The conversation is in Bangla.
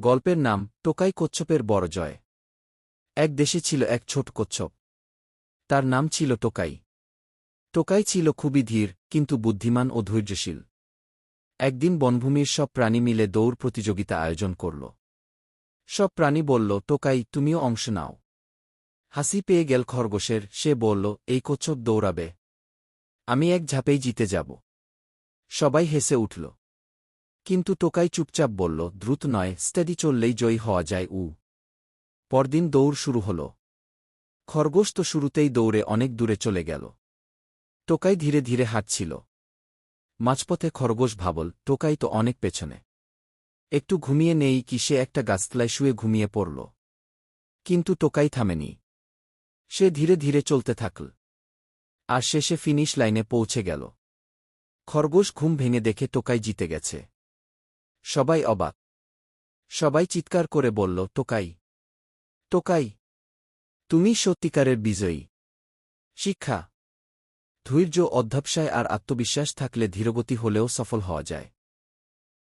গল্পের নাম টোকাই কচ্ছপের বড় জয়। এক দেশে ছিল এক ছোট কচ্ছপ। তার নাম ছিল টোকাই। টোকাই ছিল খুবই ধীর, কিন্তু বুদ্ধিমান ও ধৈর্যশীল। একদিন বনভূমির সব প্রাণী মিলে দৌড় প্রতিযোগিতা আয়োজন করল। সব প্রাণী বলল, টোকাই, তুমিও অংশ নাও। হাসি পেয়ে গেল খরগোশের। সে বলল, এই কচ্ছপ দৌড়াবে, আমি এক ঝাঁপেই জিতে যাব। সবাই হেসে উঠল। কিন্তু টোকাই চুপচাপ বলল, দ্রুত নয়, স্টেডি চললেই জয়ী হওয়া যায়। পরদিন দৌড় শুরু হল। খরগোশ তো শুরুতেই দৌড়ে অনেক দূরে চলে গেল। টোকাই ধীরে ধীরে হাঁটছিল। মাঝপথে খরগোশ ভাবল, টোকাই তো অনেক পেছনে। একটু ঘুমিয়ে নেই কি? সে একটা গাছতলায় শুয়ে ঘুমিয়ে পড়ল। কিন্তু টোকাই থামেনি। সে ধীরে ধীরে চলতে থাকল। আর শেষে ফিনিশ লাইনে পৌঁছে গেল। খরগোশ ঘুম ভেঙে দেখে টোকাই জিতে গেছে। সবাই অবাক। সবাই চিৎকার করে বলল, টোকাই, টোকাই, তুমি সত্যিকারের বিজয়ী। শিক্ষা: ধৈর্য, অধ্যবসায় আর আত্মবিশ্বাস থাকলে ধীরগতি হলেও সফল হওয়া যায়।